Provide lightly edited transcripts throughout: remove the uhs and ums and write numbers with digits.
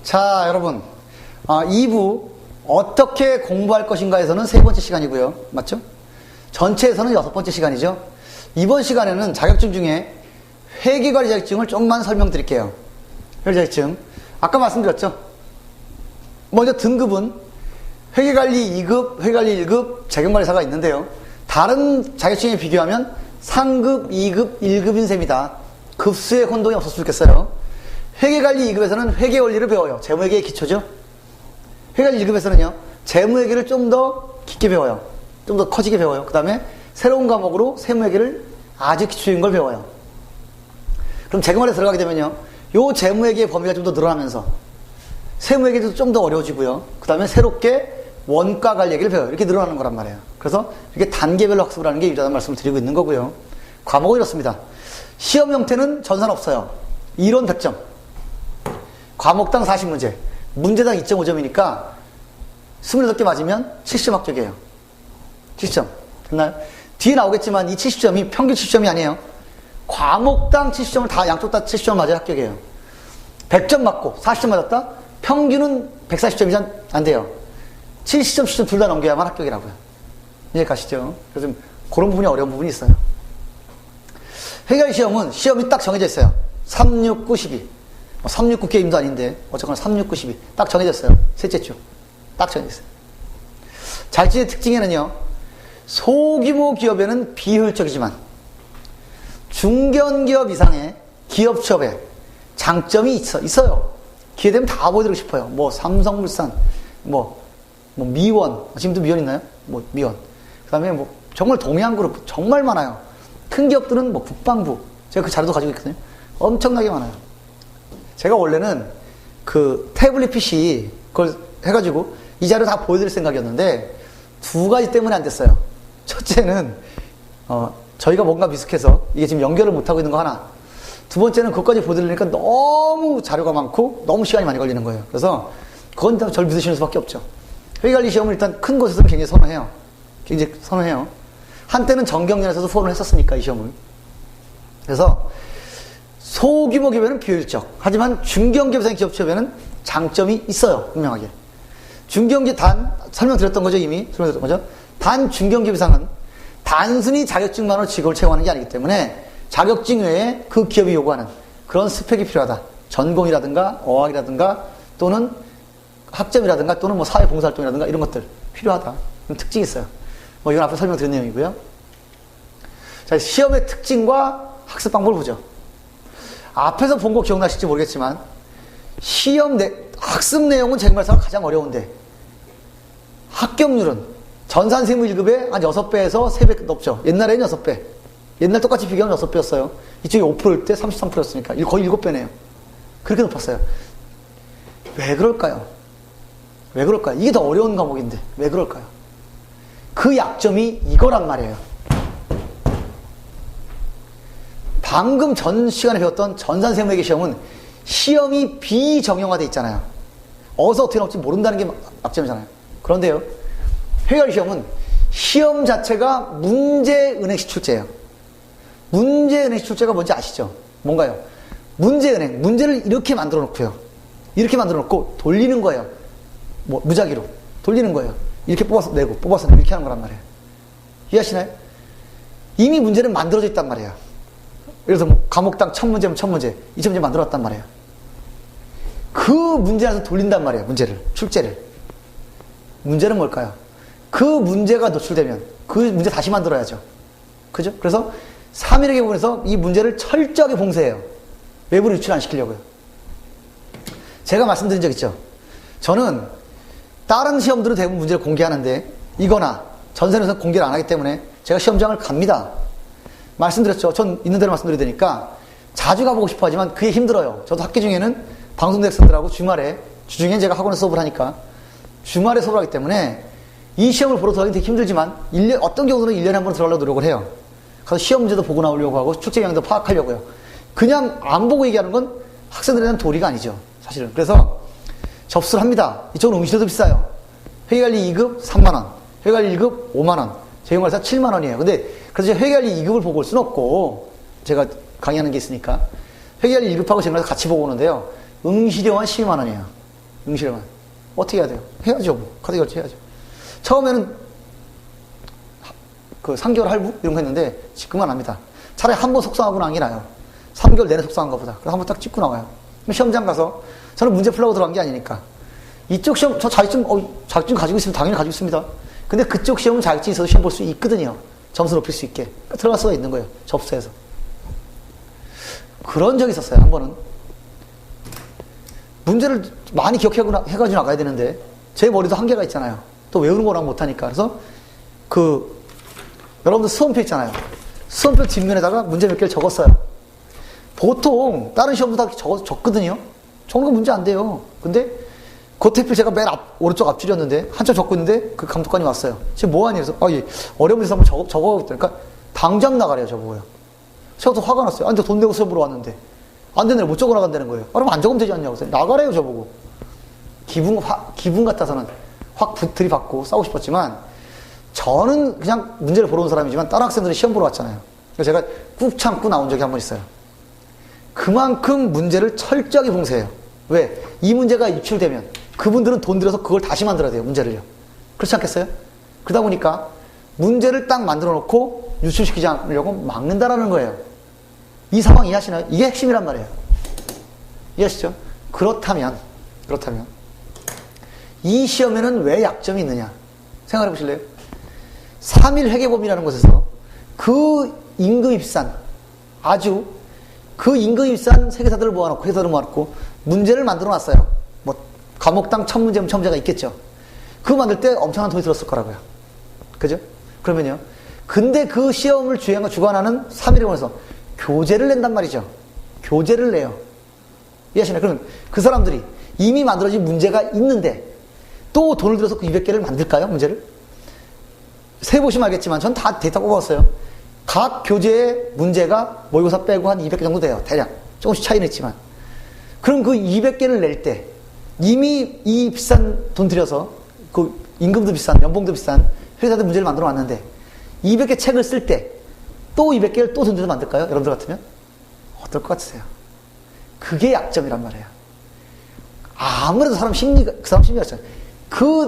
자, 여러분. 2부 어떻게 공부할 것인가에서는 세 번째 시간이고요. 맞죠? 전체에서는 6번째 시간이죠. 이번 시간에는 자격증 중에 회계관리 자격증을 좀만 설명드릴게요. 회계 자격증. 아까 말씀드렸죠? 먼저 등급은 회계관리 2급, 회계관리 1급, 재경관리사가 있는데요. 다른 자격증에 비교하면 상급, 2급, 1급인 셈이다. 급수의 혼동이 없었으면 좋겠어요. 회계관리 2급에서는 회계원리를 배워요. 재무회계의 기초죠. 회계관리 1급에서는요. 재무회계를 좀 더 깊게 배워요. 좀 더 커지게 배워요. 그 다음에 새로운 과목으로 세무회계를 아주 기초인 걸 배워요. 그럼 재경관리에 들어가게 되면요. 요 재무회계의 범위가 좀 더 늘어나면서 세무회계도 좀 더 어려워지고요. 그 다음에 새롭게 원가관리회계를 배워요. 이렇게 늘어나는 거란 말이에요. 그래서 이렇게 단계별로 학습을 하는 게 유리하다는 말씀을 드리고 있는 거고요. 과목은 이렇습니다. 시험 형태는 전산 없어요. 이론 100점. 과목당 40문제. 문제당 2.5점이니까 28개 맞으면 70점 합격이에요. 70점. 됐나요? 뒤에 나오겠지만 이 70점이 평균 70점이 아니에요. 과목당 70점을 다 양쪽 다 70점 맞아야 합격이에요. 100점 맞고 40점 맞았다? 평균은 140점이지 안 돼요. 70점, 70점 둘 다 넘겨야만 합격이라고요. 이해 가시죠? 그래서 좀 그런 부분이 어려운 부분이 있어요. 회계관리 시험은 시험이 딱 정해져 있어요. 3, 6, 9, 12. 3, 6, 9 게임도 아닌데 어쨌거나 3, 6, 9, 12. 딱 정해졌어요. 셋째 주. 딱 정해졌어요. 자격증의 특징에는요. 소규모 기업에는 비효율적이지만 중견기업 이상의 기업 취업에 장점이 있어요. 기회되면 다 보여드리고 싶어요. 뭐 삼성물산, 뭐 미원, 지금도 미원 있나요? 뭐 미원. 그 다음에 뭐 정말 동해안그룹 정말 많아요. 큰 기업들은 뭐 국방부, 제가 그 자료도 가지고 있거든요. 엄청나게 많아요. 제가 원래는 그 태블릿 PC 그걸 해가지고 이 자료 다 보여드릴 생각이었는데 두 가지 때문에 안 됐어요. 첫째는 저희가 뭔가 미숙해서 이게 지금 연결을 못하고 있는 거 하나. 두 번째는 그것까지 보여드리니까 너무 자료가 많고 너무 시간이 많이 걸리는 거예요. 그래서 그건 다 절 믿으시는 수밖에 없죠. 회계관리 시험을 일단 큰 곳에서는 굉장히 선호해요. 굉장히 선호해요. 한때는 정경련에서도 후원을 했었으니까 이 시험을. 그래서 소규모 기업에는 비효율적. 하지만 중견기업 이상 기업 취업에는 장점이 있어요. 분명하게. 중견기업 설명드렸던 거죠. 이미 설명드렸던 거죠. 단 중견기업 이상은 단순히 자격증만으로 직업을 채용하는 게 아니기 때문에 자격증 외에 그 기업이 요구하는 그런 스펙이 필요하다. 전공이라든가 어학이라든가 또는 학점이라든가 또는 뭐 사회봉사활동이라든가 이런 것들 필요하다. 그런 특징이 있어요. 뭐 이건 앞에 설명드린 내용이고요. 자, 시험의 특징과 학습 방법을 보죠. 앞에서 본 거 기억나실지 모르겠지만 학습 내용은 재경관리사가 가장 어려운데 합격률은 전산세무 1급에 한 6배에서 3배 높죠. 옛날에는 6배. 옛날 똑같이 비교하면 6배였어요. 이쪽이 5%일 때 33%였으니까 거의 7배네요. 그렇게 높았어요. 왜 그럴까요? 왜 그럴까요? 이게 더 어려운 과목인데 왜 그럴까요? 그 약점이 이거란 말이에요. 방금 전 시간에 배웠던 전산세무회계 시험은 시험이 비정형화되어 있잖아요. 어디서 어떻게 나올지 모른다는 게 약점이잖아요. 그런데요. 회계관리 시험은 시험 자체가 문제은행 시출제예요. 문제은행 시출제가 뭔지 아시죠? 뭔가요? 문제은행. 문제를 이렇게 만들어 놓고요. 이렇게 만들어 놓고 돌리는 거예요. 뭐 무작위로 돌리는 거예요. 이렇게 뽑아서 내고 뽑아서 내고 이렇게 하는 거란 말이에요. 이해하시나요? 이미 문제는 만들어져 있단 말이에요. 그래서 뭐 과목당 1000문제면 1000문제, 2000문제 만들어놨단 말이에요. 그 문제 안에서 돌린단 말이에요. 문제를, 출제를. 문제는 뭘까요? 그 문제가 노출되면 그 문제 다시 만들어야죠. 그죠? 그래서 3일의 부분에서 이 문제를 철저하게 봉쇄해요. 외부로 유출 안 시키려고요. 제가 말씀드린 적 있죠. 저는 다른 시험들은 대부분 문제를 공개하는데 이거나 전산에서 공개를 안 하기 때문에 제가 시험장을 갑니다. 말씀드렸죠. 전 있는 대로 말씀드려야 되니까 자주 가보고 싶어 하지만 그게 힘들어요. 저도 학기 중에는 방송대학생들하고 주말에 주중에 제가 학원에서 수업을 하니까 주말에 수업을 하기 때문에 이 시험을 보러 들어가기 되게 힘들지만 어떤 경우는 1년에 한 번 들어가려고 노력을 해요. 가서 시험 문제도 보고 나오려고 하고 출제 영향도 파악하려고요. 그냥 안 보고 얘기하는 건 학생들에 대한 도리가 아니죠. 사실은. 그래서 접수를 합니다. 이쪽은 응시료도 비싸요. 회계관리 2급 3만원, 회계관리 1급 5만원, 재경관리사 7만원이에요. 근데 그래서 회계관리 2급을 보고 올 수는 없고 제가 강의하는 게 있으니까 회계관리 1급하고 재경관리사 같이 보고 오는데요. 응시료만 12만원이에요. 응시료만. 어떻게 해야 돼요? 해야죠. 뭐. 카드 결제해야죠. 처음에는 그 3개월 할부? 이런 거 했는데, 그만합니다. 차라리 한 번 속상하고 나는 게 나아요. 3개월 내내 속상한 것보다. 그래서 한 번 딱 찍고 나와요. 시험장 가서, 저는 문제 풀려고 들어간 게 아니니까. 이쪽 시험, 저 자격증 가지고 있으면 당연히 가지고 있습니다. 근데 그쪽 시험은 자격증이 있어서 시험 볼 수 있거든요. 점수 높일 수 있게. 들어갈 수가 있는 거예요. 접수해서. 그런 적이 있었어요. 한 번은. 문제를 많이 기억해가지고 나가야 되는데, 제 머리도 한계가 있잖아요. 또 외우는 거랑 못하니까. 그래서, 여러분들 수험표 있잖아요. 수험표 뒷면에다가 문제 몇 개를 적었어요. 보통, 다른 시험도 다 적거든요. 적은 거 문제 안 돼요. 근데, 그 제가 맨 오른쪽 앞줄이었는데, 한참 적고 있는데, 그 감독관이 왔어요. 지금 뭐하니? 그래서, 예, 어려운 문제 한번 적어보겠다. 그러니까, 당장 나가래요, 저보고요. 제가 또 화가 났어요. 근데 돈 내고 수업 보러 왔는데. 안 되네, 못 적어 나간다는 거예요. 그럼 안 적으면 되지 않냐고. 나가래요, 저보고. 기분 같아서는 확 들이받고 싸우고 싶었지만, 저는 그냥 문제를 보러 온 사람이지만, 다른 학생들은 시험 보러 왔잖아요. 그래서 제가 꾹 참고 나온 적이 한 번 있어요. 그만큼 문제를 철저하게 봉쇄해요. 왜? 이 문제가 입출되면, 그분들은 돈 들여서 그걸 다시 만들어야 돼요, 문제를요. 그렇지 않겠어요? 그러다 보니까, 문제를 딱 만들어 놓고, 유출시키지 않으려고 막는다라는 거예요. 이 상황 이해하시나요? 이게 핵심이란 말이에요. 이해하시죠? 그렇다면, 이 시험에는 왜 약점이 있느냐? 생각해 보실래요? 3일 회계법이라는 곳에서 그 임금이 비싼, 아주 그 임금이 비싼 세계사들을 모아놓고, 회사들을 모아놓고, 문제를 만들어 놨어요. 뭐, 과목당 1000문제면 1000문제가 있겠죠. 그거 만들 때 엄청난 돈이 들었을 거라고요. 그죠? 그러면요. 근데 그 시험을 주관하는 3일에 관해서 교재를 낸단 말이죠. 교재를 내요. 이해하시나요? 그러면 그 사람들이 이미 만들어진 문제가 있는데 또 돈을 들여서 그 200개를 만들까요? 문제를? 세보시면 알겠지만 전 다 데이터 뽑았어요. 각 교재의 문제가 모의고사 빼고 한 200개 정도 돼요. 대략. 조금씩 차이는 있지만. 그럼 그 200개를 낼 때 이미 이 비싼 돈 들여서 그 임금도 비싼, 연봉도 비싼 회사들 문제를 만들어 놨는데 200개 책을 쓸 때 또 200개를 또 돈 들여서 만들까요? 여러분들 같으면? 어떨 것 같으세요? 그게 약점이란 말이에요. 아무래도 그 사람 심리가 있잖아요.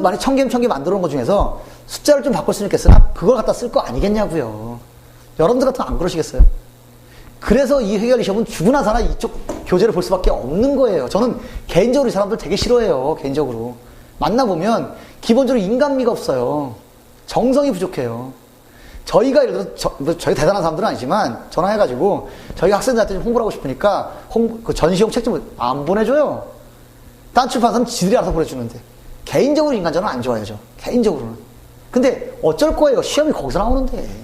만약 1000개, 1000개 만들어 놓은 것 중에서 숫자를 좀 바꿀 수는 있겠으나 그걸 갖다 쓸 거 아니겠냐고요. 여러분들 같으면 안 그러시겠어요? 그래서 이 회계관리 시험은 죽으나 사나 이쪽 교재를 볼 수밖에 없는 거예요. 저는 개인적으로 이 사람들 되게 싫어해요. 개인적으로. 만나보면 기본적으로 인간미가 없어요. 정성이 부족해요. 저희가 예를 들어서 저희 대단한 사람들은 아니지만 전화해가지고 저희 학생들한테 좀 홍보를 하고 싶으니까 그 전시용 책 좀 안 보내줘요. 딴 출판사는 지들이 알아서 보내주는데 개인적으로 인간적으로는 안 좋아요. 저 개인적으로는. 근데 어쩔 거예요. 시험이 거기서 나오는데.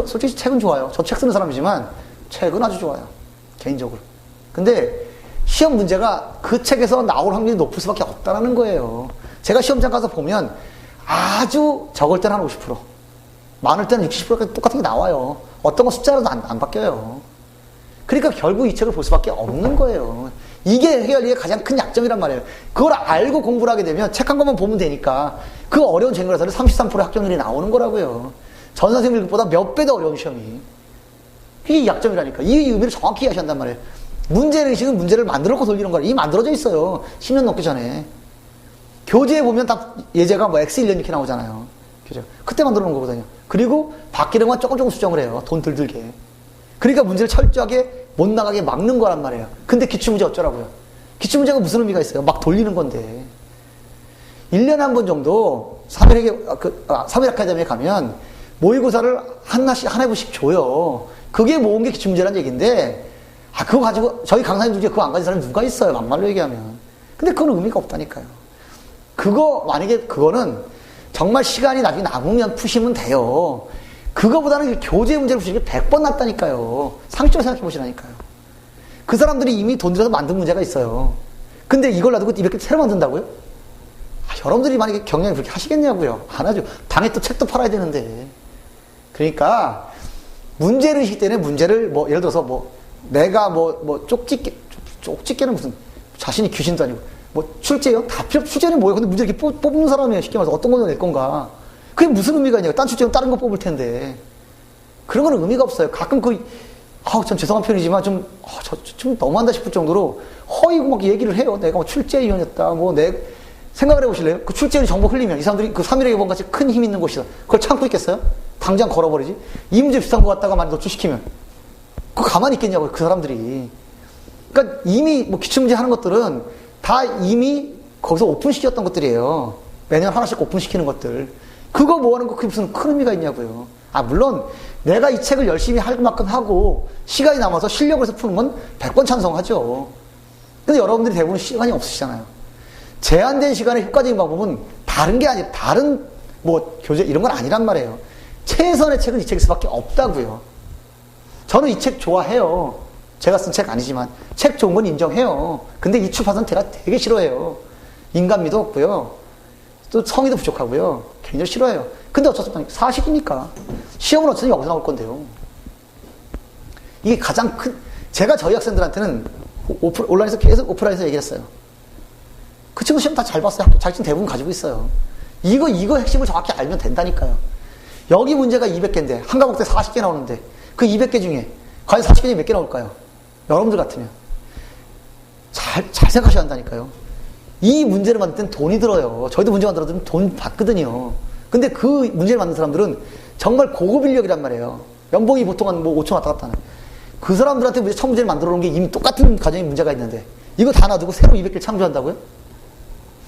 솔직히 책은 좋아요. 저 책 쓰는 사람이지만 책은 아주 좋아요. 개인적으로. 근데 시험 문제가 그 책에서 나올 확률이 높을 수밖에 없다는 거예요. 제가 시험장 가서 보면 아주 적을 때는 한 50%, 많을 때는 60%까지 똑같은 게 나와요. 어떤 건 숫자라도 안 바뀌어요. 그러니까 결국 이 책을 볼 수밖에 없는 거예요. 이게 회계관리의 가장 큰 약점이란 말이에요. 그걸 알고 공부를 하게 되면 책 한 권만 보면 되니까 그 어려운 전교라서는 33%의 합격률이 나오는 거라고요. 전 선생님들보다 몇 배 더 어려운 시험이. 이게 약점이라니까. 이 의미를 정확히 이해하셔야 한단 말이에요. 문제의식은 문제를 만들어 놓고 돌리는 거라. 이미 만들어져 있어요. 10년 넘기 전에. 교재에 보면 딱 예제가 뭐 X 1년 이렇게 나오잖아요. 그죠? 그때 만들어 놓은 거거든요. 그리고 바뀌는 건 조금 수정을 해요. 돈 덜 들게. 그러니까 문제를 철저하게 못 나가게 막는 거란 말이에요. 근데 기출문제 어쩌라고요? 기출문제가 무슨 의미가 있어요? 막 돌리는 건데. 1년에 한 번 정도 3일 아카데미에 가면 모의고사를 한 해부씩 줘요. 그게 모은 게 기출문제란 얘기인데, 그거 가지고 저희 강사님 중에 그거 안 가진 사람이 누가 있어요? 막말로 얘기하면. 근데 그건 의미가 없다니까요. 만약에 그거는 정말 시간이 나중에 남으면 푸시면 돼요. 그거보다는 교재 문제를 푸시는 게 100번 낫다니까요. 상식적으로 생각해 보시라니까요. 그 사람들이 이미 돈 들여서 만든 문제가 있어요. 근데 이걸 놔두고 200개 새로 만든다고요? 여러분들이 만약에 경영을 그렇게 하시겠냐고요. 안 하죠. 당에 또 책도 팔아야 되는데. 그러니까 문제를 의식 때문에 문제를 예를 들어서 내가 쪽집게는 무슨 자신이 귀신도 아니고 출제요? 다 출제는 뭐예요? 근데 문제 이렇게 뽑는 사람이에요. 쉽게 말해서 어떤 거 낼 건가? 그게 무슨 의미가 있냐고. 딴 출제는 다른 거 뽑을 텐데. 그런 거는 의미가 없어요. 가끔 전 죄송한 표현이지만 좀 너무한다 싶을 정도로 허위고 막 얘기를 해요. 내가 뭐 출제위원이었다. 생각을 해보실래요? 그 출제위원 정보 흘리면 이 사람들이 그 3.1의 교본 같이 큰 힘 있는 곳이다. 그걸 참고 있겠어요? 당장 걸어버리지. 이 문제 비슷한 거 갖다가 많이 노출시키면. 그거 가만히 있겠냐고요, 그 사람들이. 그러니까 이미 뭐 기출문제 하는 것들은 다 이미 거기서 오픈시켰던 것들이에요. 매년 하나씩 오픈시키는 것들. 그거 뭐 하는 거 그게 무슨 큰 의미가 있냐고요. 물론 내가 이 책을 열심히 할 만큼 하고 시간이 남아서 실력을 해서 푸는 건 100번 찬성하죠. 근데 여러분들이 대부분 시간이 없으시잖아요. 제한된 시간에 효과적인 방법은 다른 게 아니라 다른 뭐 교재 이런 건 아니란 말이에요. 최선의 책은 이 책일 수밖에 없다고요. 저는 이 책 좋아해요. 제가 쓴 책 아니지만 책 좋은 건 인정해요. 근데 이 출판사는 제가 되게 싫어해요. 인간미도 없고요. 또 성의도 부족하고요. 굉장히 싫어해요. 근데 어쩌면 사실이니까 시험은 어차피 여기서 나올 건데요. 이게 가장 큰, 제가 저희 학생들한테는 온라인에서 계속 오프라인에서 얘기를 했어요. 그 친구 시험 다 잘 봤어요. 자격증 대부분 가지고 있어요. 이거 핵심을 정확히 알면 된다니까요. 여기 문제가 200개인데 한 과목 때 40개 나오는데 그 200개 중에 과연 40개 중에 몇 개 나올까요? 여러분들 같으면 잘 생각하셔야 한다니까요. 이 문제를 만들 땐 돈이 들어요. 저희도 문제 만들어도 돈 받거든요. 근데 그 문제를 만든 사람들은 정말 고급 인력이란 말이에요. 연봉이 보통 한 뭐 5천 왔다 갔다 하는. 그 사람들한테 문제, 첫 문제를 만들어 놓은 게 이미 똑같은 과정에 문제가 있는데 이거 다 놔두고 새로 200개를 창조한다고요?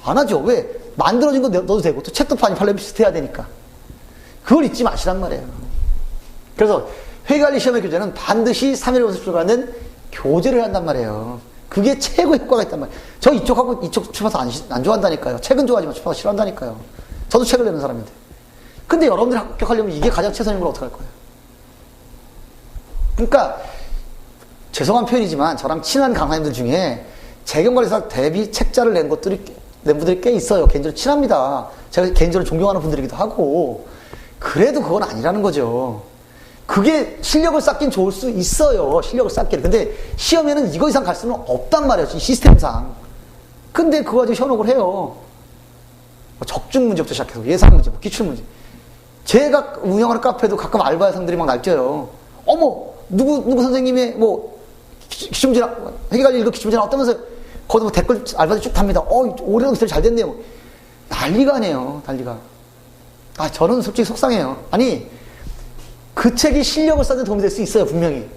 안 하죠. 왜? 만들어진 거 넣어도 되고 또 책도 많이 팔려면 비슷해야 되니까. 그걸 잊지 마시란 말이에요. 그래서 회계관리 시험의 교재는 반드시 3.1 연습술과 관련된 교재를 한단 말이에요. 그게 최고의 효과가 있단 말이에요. 저 이쪽하고 이쪽 출판사 안 좋아한다니까요. 책은 좋아하지만 출판사 싫어한다니까요. 저도 책을 내는 사람인데. 근데 여러분들이 합격하려면 이게 가장 최선인 걸 어떡할 거예요? 그러니까 죄송한 표현이지만 저랑 친한 강사님들 중에 재경관리사 대비 책자를 낸 분들이 꽤 있어요. 개인적으로 친합니다. 제가 개인적으로 존경하는 분들이기도 하고. 그래도 그건 아니라는 거죠. 그게 실력을 쌓긴 좋을 수 있어요. 실력을 쌓기를. 근데 시험에는 이거 이상 갈 수는 없단 말이에요. 시스템상. 근데 그거 가지고 현혹을 해요. 적중 문제부터 시작해서 예상 문제, 기출 문제. 제가 운영하는 카페도 가끔 알바생들이 막 날뛰어요. 어머, 누구 선생님의 기출문제, 회계관리 이거 기출문제 나왔다면서요. 거기서 댓글 알바들 쭉 답니다. 올해도 기술이 잘 됐네요. 난리가 아니에요. 난리가. 저는 솔직히 속상해요. 아니, 그 책이 실력을 쌓는 데 도움이 될 수 있어요, 분명히.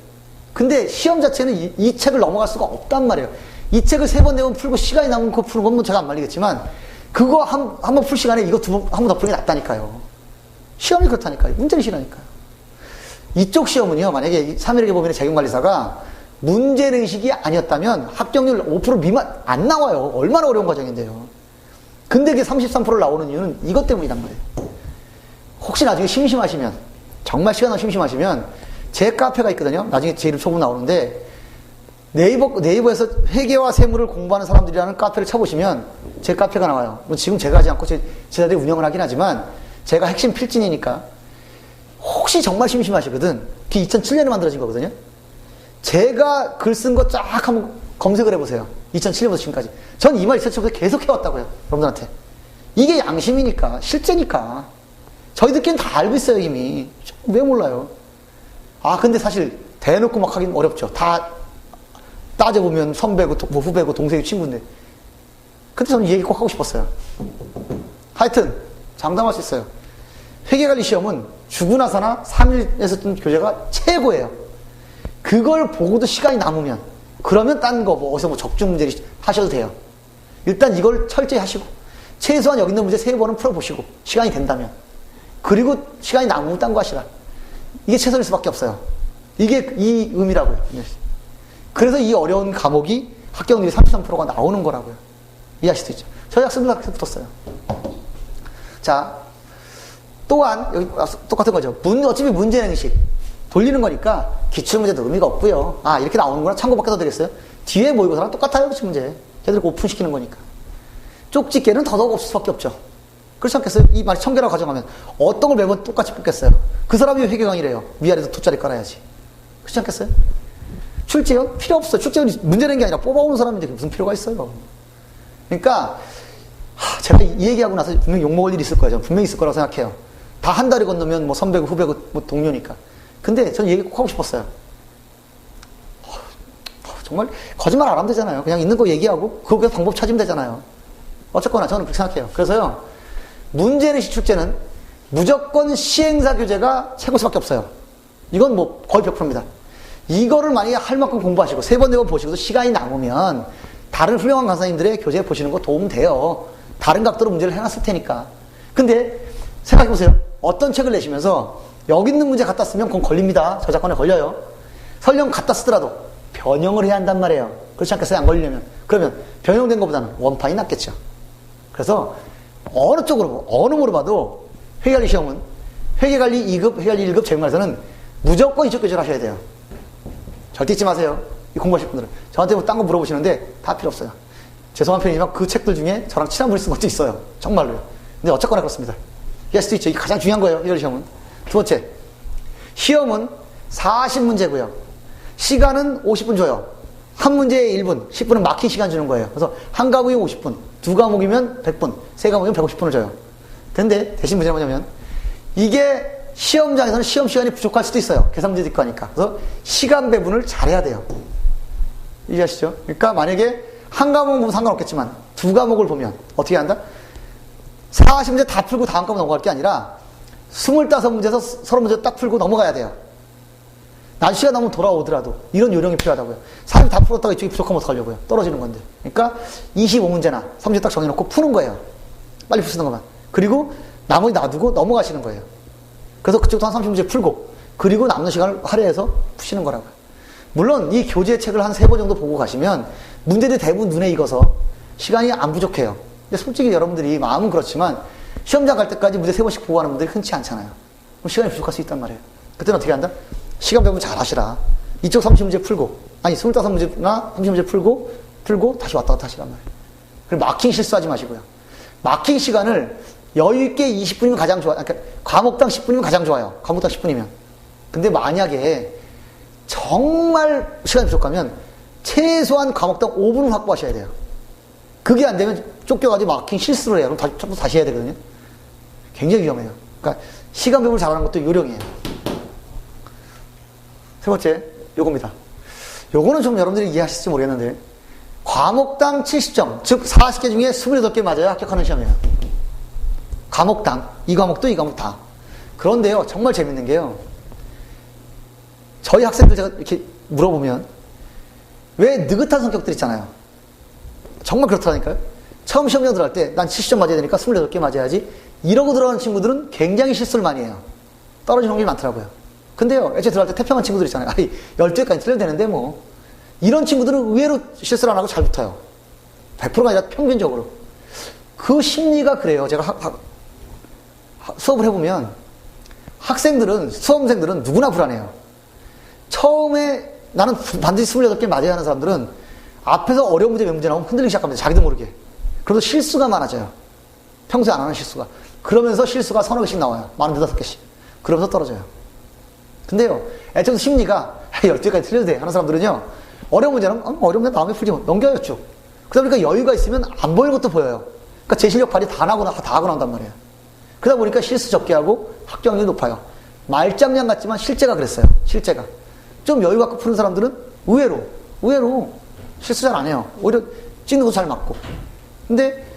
근데 시험 자체는 이 책을 넘어갈 수가 없단 말이에요. 이 책을 3번 내면 풀고 시간이 남은 거 푸는 건 제가 안 말리겠지만, 그거 한 번 풀 시간에 이거 한 번 더 푸는 게 낫다니까요. 시험이 그렇다니까요. 문제의식이라니까요. 이쪽 시험은요, 만약에 3.1 교본의 재경관리사가 문제의식이 아니었다면 합격률 5% 미만 안 나와요. 얼마나 어려운 과정인데요. 근데 그게 33% 나오는 이유는 이것 때문이란 말이에요. 혹시 나중에 심심하시면, 정말 시간 없이 심심하시면, 제 카페가 있거든요. 나중에 제 이름 초보 나오는데, 네이버에서 회계와 세무를 공부하는 사람들이라는 카페를 쳐보시면, 제 카페가 나와요. 지금 제가 하지 않고 제자들이 운영을 하긴 하지만, 제가 핵심 필진이니까, 혹시 정말 심심하시거든. 그게 2007년에 만들어진 거거든요. 제가 글 쓴 거 쫙 한번 검색을 해보세요. 2007년부터 지금까지. 전 이 말 2007년부터 계속 해왔다고요. 여러분들한테. 이게 양심이니까, 실제니까. 저희들끼리는 다 알고 있어요, 이미. 왜 몰라요? 근데 사실, 대놓고 막 하긴 어렵죠. 다 따져보면 선배고, 후배고, 동생이 친구인데. 근데 저는 이 얘기 꼭 하고 싶었어요. 하여튼, 장담할 수 있어요. 회계관리 시험은 주고 나서나 3일에서 쓴 교재가 최고예요. 그걸 보고도 시간이 남으면, 그러면 딴 거, 어디서 적중 문제를 하셔도 돼요. 일단 이걸 철저히 하시고, 최소한 여기 있는 문제 3번은 풀어보시고, 시간이 된다면. 그리고 시간이 남으면 딴 거 하시라. 이게 최선일 수밖에 없어요. 이게 이 의미라고요. 그래서 이 어려운 과목이 합격률이 33%가 나오는 거라고요. 이해하실 수 있죠? 저희 학생들한테 붙었어요. 자, 또한 여기 똑같은 거죠. 어차피 문제행식 돌리는 거니까 기출문제도 의미가 없고요. 이렇게 나오는구나. 참고밖에 더 드렸어요. 뒤에 모의고사랑 똑같아요. 기출문제. 걔들 오픈시키는 거니까. 쪽집게는 더더욱 없을 수밖에 없죠. 그렇지 않겠어요? 이 말이 1000개라고 가정하면 어떤 걸 매번 똑같이 뽑겠어요? 그 사람이 회계강이래요. 위아래도 돗자리 깔아야지. 그렇지 않겠어요? 출제원? 필요 없어요. 출제원이 문제 낸 게 아니라 뽑아오는 사람인데 무슨 필요가 있어요? 그러니까 제가 이 얘기하고 나서 분명히 욕먹을 일이 있을 거예요. 저는 분명히 있을 거라고 생각해요. 다 한 달이 건너면 선배고 후배고 동료니까. 근데 저는 얘기 꼭 하고 싶었어요. 정말 거짓말 안 하면 되잖아요. 그냥 있는 거 얘기하고 그거 방법 찾으면 되잖아요. 어쨌거나 저는 그렇게 생각해요. 그래서요, 문제인식 출제는 무조건 시행사 교재가 최고일 수밖에 없어요. 이건 뭐 거의 100%입니다. 이거를 만약에 할 만큼 공부하시고 3번, 4번 보시고도 시간이 남으면 다른 훌륭한 강사님들의 교재 보시는 거 도움 돼요. 다른 각도로 문제를 해놨을 테니까. 근데 생각해보세요. 어떤 책을 내시면서 여기 있는 문제 갖다 쓰면 그건 걸립니다. 저작권에 걸려요. 설령 갖다 쓰더라도 변형을 해야 한단 말이에요. 그렇지 않겠어요? 안 걸리려면. 그러면 변형된 것보다는 원판이 낫겠죠. 그래서 어느 쪽으로, 어느 모로 봐도 회계관리 시험은 회계관리 2급, 회계관리 1급 제국에서는 무조건 이쪽 교재를 하셔야 돼요. 절대 잊지 마세요. 이 공부하실 분들은. 저한테 뭐 딴 거 물어보시는데 다 필요 없어요. 죄송한 편이지만 그 책들 중에 저랑 친한 분이 쓴 것도 있어요. 정말로요. 근데 어쨌거나 그렇습니다. 이해할 수도 있죠. 이게 가장 중요한 거예요. 회계관리 시험은. 두 번째, 시험은 40문제고요. 시간은 50분 줘요. 한 문제에 1분, 10분은 마킹 시간 주는 거예요. 그래서 한 과목이면 50분, 두 과목이면 100분, 세 과목이면 150분을 줘요. 근데 대신 문제는 뭐냐면 이게 시험장에서는 시험 시간이 부족할 수도 있어요. 계산 문제도 있고 하니까. 그래서 시간 배분을 잘해야 돼요. 이해하시죠? 그러니까 만약에 한 과목은 보면 상관없겠지만 두 과목을 보면 어떻게 한다? 40문제 다 풀고 다음 과목 넘어갈 게 아니라 25문제에서 30문제 딱 풀고 넘어가야 돼요. 낮 시간 넘으면 돌아오더라도 이런 요령이 필요하다고요. 40 다 풀었다가 이쪽이 부족하면 어떡하려고요? 떨어지는 건데. 그러니까 25문제나 30문제 딱 정해놓고 푸는 거예요. 빨리 푸시는 것만. 그리고 나머지 놔두고 넘어가시는 거예요. 그래서 그쪽도 한 30문제 풀고 그리고 남는 시간을 할애해서 푸시는 거라고요. 물론 이 교재 책을 한 3번 정도 보고 가시면 문제들이 대부분 눈에 익어서 시간이 안 부족해요. 근데 솔직히 여러분들이 마음은 그렇지만 시험장 갈 때까지 문제 3번씩 보고 하는 분들이 흔치 않잖아요. 그럼 시간이 부족할 수 있단 말이에요. 그때는 어떻게 한다? 시간 배분 잘 하시라. 이쪽 30문제 풀고, 아니 25문제나 30문제 풀고 다시 왔다 갔다 하시란 말이에요. 그리고 마킹 실수하지 마시고요. 마킹 시간을 여유있게 20분이면 가장 좋아요. 그러니까 과목당 10분이면 가장 좋아요. 과목당 10분이면. 근데 만약에 정말 시간이 부족하면 최소한 과목당 5분은 확보하셔야 돼요. 그게 안 되면 쫓겨가지고 마킹 실수를 해요. 그럼 다시 해야 되거든요. 굉장히 위험해요. 그러니까 시간 배분을 잘하는 것도 요령이에요. 세 번째, 요겁니다. 요거는 좀 여러분들이 이해하실지 모르겠는데, 과목당 70점, 즉 40개 중에 28개 맞아야 합격하는 시험이에요. 과목당, 이 과목도 이 과목 다. 그런데요, 정말 재밌는 게요. 저희 학생들 제가 이렇게 물어보면, 왜 느긋한 성격들 있잖아요. 정말 그렇다니까요. 처음 시험장 들어갈 때, 난 70점 맞아야 되니까 28개 맞아야지. 이러고 들어가는 친구들은 굉장히 실수를 많이 해요. 떨어지는 확률이 많더라고요. 근데요, 애초에 들어갈 때 태평한 친구들 있잖아요. 아이, 12개까지 틀려도 되는데 뭐. 이런 친구들은 의외로 실수를 안 하고 잘 붙어요. 100%가 아니라 평균적으로. 그 심리가 그래요. 제가 수업을 해보면 수험생들은 누구나 불안해요. 처음에 나는 반드시 28개 맞아야 하는 사람들은 앞에서 어려운 문제 몇 문제 나오면 흔들리기 시작합니다. 자기도 모르게. 그러면서 실수가 많아져요. 평소에 안 하는 실수가. 그러면서 실수가 서너 개씩 나와요. 45개씩. 그러면서 떨어져요. 근데요, 애초부터 심리가 12개까지 틀려도 돼 하는 사람들은요, 어려운 문제는 어려운 문제 다음에 풀지 넘겨요 쭉. 그러다 보니까 여유가 있으면 안 보이는 것도 보여요. 그러니까 제 실력 발휘 다 하고 나온단 말이에요. 그러다 보니까 실수 적게 하고 합격률이 높아요. 말장난 같지만 실제가 그랬어요. 실제가. 좀 여유 갖고 푸는 사람들은 의외로 실수 잘 안 해요. 오히려 찍는 거 잘 맞고. 근데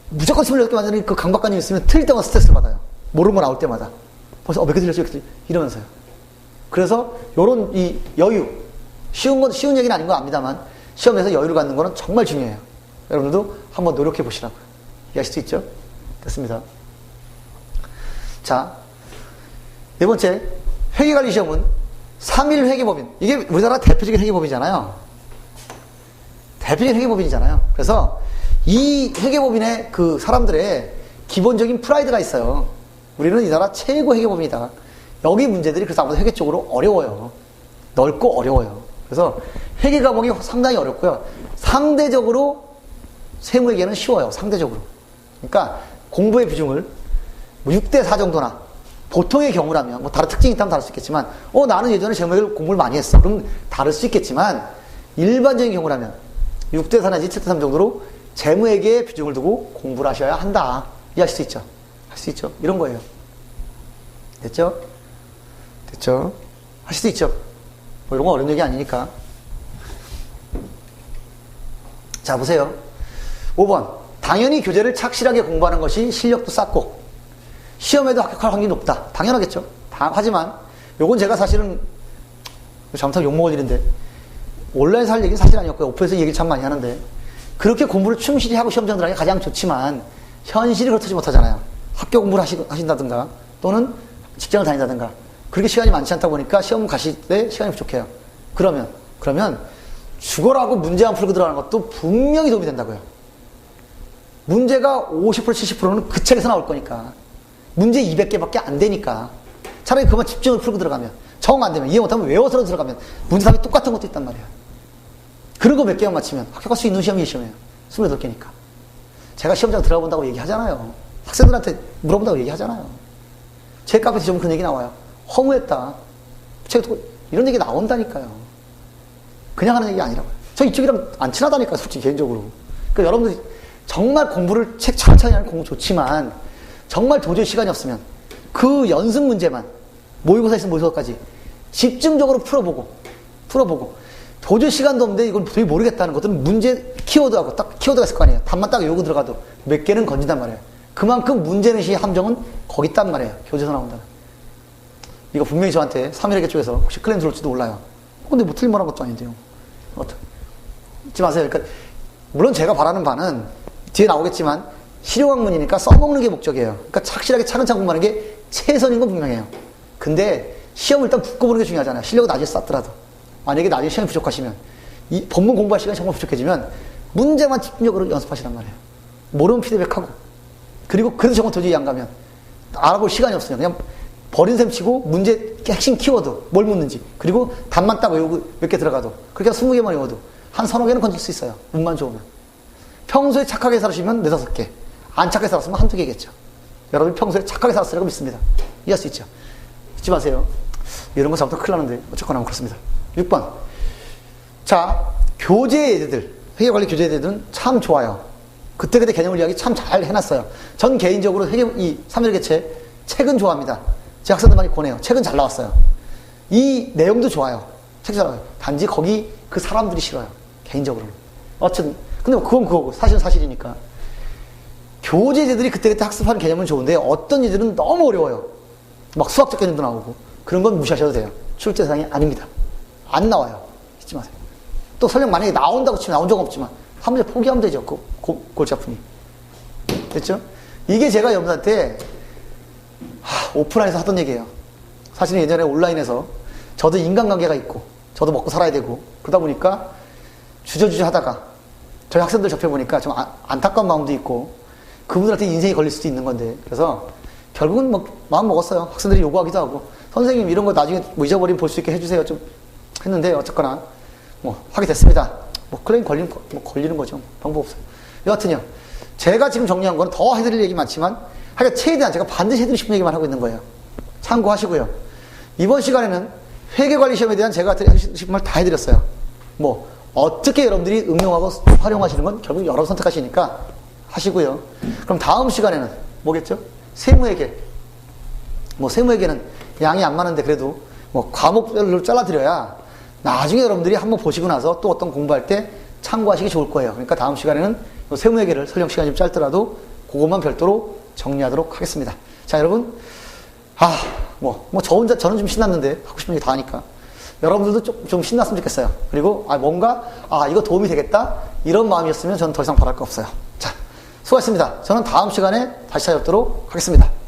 무조건 28개 맞으니 그 강박관념이 있으면 틀릴 때마다 스트레스를 받아요. 모르는 거 나올 때마다. 벌써 몇 개 틀렸어 이러면서요. 그래서 요런 이 여유, 쉬운 얘기는 아닌 거 압니다만 시험에서 여유를 갖는 거는 정말 중요해요. 여러분들도 한번 노력해 보시라고요. 이해하실 수 있죠? 됐습니다. 자, 네 번째, 회계관리 시험은 3일 회계법인. 이게 우리나라 대표적인 회계법이잖아요. 대표적인 회계법인이잖아요. 그래서 이 회계법인의 그 사람들의 기본적인 프라이드가 있어요. 우리는 이 나라 최고 회계법인이다. 여기 문제들이 그래서 아무래도 회계 쪽으로 어려워요. 넓고 어려워요. 그래서 회계 과목이 상당히 어렵고요. 상대적으로 세무회계는 쉬워요. 상대적으로. 그러니까 공부의 비중을 6대4 정도나 보통의 경우라면 뭐 다른 특징이 있다면 다를 수 있겠지만 나는 예전에 세무회계를 공부를 많이 했어. 그럼 다를 수 있겠지만 일반적인 경우라면 6대4 내지 7대3 정도로 세무회계에 비중을 두고 공부를 하셔야 한다. 이해하실 수 있죠? 할 수 있죠? 이런 거예요. 됐죠? 하실 수 있죠? 뭐 이런 거 어려운 얘기 아니니까. 자, 보세요. 5번. 당연히 교재를 착실하게 공부하는 것이 실력도 쌓고 시험에도 합격할 확률이 높다. 당연하겠죠. 하지만 요건 제가 사실은 잘못하면 욕먹을 일인데 온라인에서 할 얘기는 사실 아니었고요. 오프에서 얘기를 참 많이 하는데 그렇게 공부를 충실히 하고 시험 전들하기 가장 좋지만 현실이 그렇지 못하잖아요. 학교 공부를 하신다든가 또는 직장을 다닌다든가 그렇게 시간이 많지 않다 보니까 시험 가실 때 시간이 부족해요. 그러면 죽어라고 문제 안 풀고 들어가는 것도 분명히 도움이 된다고요. 문제가 50% 70%는 그 책에서 나올 거니까 문제 200개밖에 안 되니까 차라리 그만 집중을 풀고 들어가면 정 안 되면 이해 못하면 외워서 들어가면 문제답이 똑같은 것도 있단 말이에요. 그런 거 몇 개만 맞히면 합격할 수 있는 시험이 시험이에요. 28개니까. 제가 시험장 들어본다고 얘기하잖아요. 학생들한테 물어본다고 얘기하잖아요. 제 카페에서 좀 그런 얘기 나와요. 허무했다. 이런 얘기 나온다니까요. 그냥 하는 얘기 아니라고요. 저 이쪽이랑 안 친하다니까요. 솔직히 개인적으로. 그러니까 여러분들이 정말 공부를 책 천천히 하는 공부 좋지만 정말 도저히 시간이 없으면 그 연습 문제만 모의고사 있으면 모의고사까지 집중적으로 풀어보고 도저히 시간도 없는데 이건 도저히 모르겠다는 것들은 문제 키워드하고 딱 키워드가 있을 거 아니에요. 답만 딱 외우고 들어가도 몇 개는 건진단 말이에요. 그만큼 문제의식의 함정은 거기 있단 말이에요. 교재에서 나온다는. 이거 분명히 저한테 3일에게 쪽에서 혹시 클레임 들어올지도 몰라요. 근데 뭐 틀린 말한 것도 아닌데요. 잊지 마세요. 그러니까 물론 제가 바라는 바는 뒤에 나오겠지만 실용학문이니까 써먹는 게 목적이에요. 그러니까 착실하게 차근차근 공부하는 게 최선인 건 분명해요. 근데 시험을 일단 붙고 보는 게 중요하잖아요. 실력은 나중에 쌓더라도. 만약에 나중에 시험이 부족하시면 이 본문 공부할 시간이 정말 부족해지면 문제만 집중적으로 연습하시란 말이에요. 모르면 피드백하고 그리고 그래도 정말 도저히 안 가면 알아볼 시간이 없어요. 그냥 버린 셈 치고 문제 핵심 키워드 뭘 묻는지 그리고 답만 딱 외우고 몇 개 들어가도 그렇게 20개만 외워도 한 서너 개는 건질 수 있어요. 운만 좋으면. 평소에 착하게 살으시면 4-5개 안 착하게 살았으면 1-2개겠죠. 여러분이 평소에 착하게 살았으라고 믿습니다. 이해할 수 있죠. 잊지 마세요. 이런 거 잘못하면 큰일 나는데 어쨌거나 그렇습니다. 6번. 자, 교재 예제들 회계관리 교재 예제들은 참 좋아요. 그때그때 개념을 이야기 참 잘 해놨어요. 전 개인적으로 이 3일개체 책은 좋아합니다. 제 학생들 많이 권해요. 책은 잘 나왔어요. 이 내용도 좋아요. 책 잘 나와요. 단지 거기 그 사람들이 싫어요. 개인적으로는. 어쨌든 근데 그건 그거고 사실은 사실이니까. 교재 예제들이 그때그때 학습하는 개념은 좋은데 어떤 예제들은 너무 어려워요. 막 수학적 개념도 나오고 그런 건 무시하셔도 돼요. 출제 대상이 아닙니다. 안 나와요. 잊지 마세요. 또 설령 만약에 나온다고 치면 나온 적 없지만 한 문제 포기하면 되죠. 골치 아프니. 됐죠? 이게 제가 여러분한테 오프라인에서 하던 얘기예요. 사실은 예전에 온라인에서 저도 인간관계가 있고 저도 먹고 살아야 되고 그러다 보니까 주저주저 하다가 저희 학생들 접해보니까 좀 안타까운 마음도 있고 그분들한테 인생이 걸릴 수도 있는 건데 그래서 결국은 뭐 마음 먹었어요. 학생들이 요구하기도 하고 선생님 이런 거 나중에 뭐 잊어버리면 볼 수 있게 해주세요. 좀 했는데 어쨌거나 뭐 하게 됐습니다. 뭐 클레임 걸리는 거죠. 방법 없어요. 여하튼요. 제가 지금 정리한 거는 더 해드릴 얘기 많지만 하여간 최대한 제가 반드시 해드리고 싶은 얘기만 하고 있는 거예요. 참고하시고요. 이번 시간에는 회계관리 시험에 대한 제가 해드리고 싶은 말 다 해드렸어요. 뭐 어떻게 여러분들이 응용하고 활용하시는 건 결국 여러분 선택하시니까 하시고요. 그럼 다음 시간에는 뭐겠죠? 세무회계. 뭐 세무회계는 양이 안 많은데 그래도 뭐 과목별로 잘라드려야 나중에 여러분들이 한번 보시고 나서 또 어떤 공부할 때 참고하시기 좋을 거예요. 그러니까 다음 시간에는 세무회계를 설령 시간이 좀 짧더라도 그것만 별도로 정리하도록 하겠습니다. 자, 여러분. 저는 좀 신났는데 하고 싶은 얘기 다 하니까. 여러분들도 좀 신났으면 좋겠어요. 그리고 이거 도움이 되겠다 이런 마음이었으면 저는 더 이상 바랄 거 없어요. 자, 수고하셨습니다. 저는 다음 시간에 다시 찾아뵙도록 하겠습니다.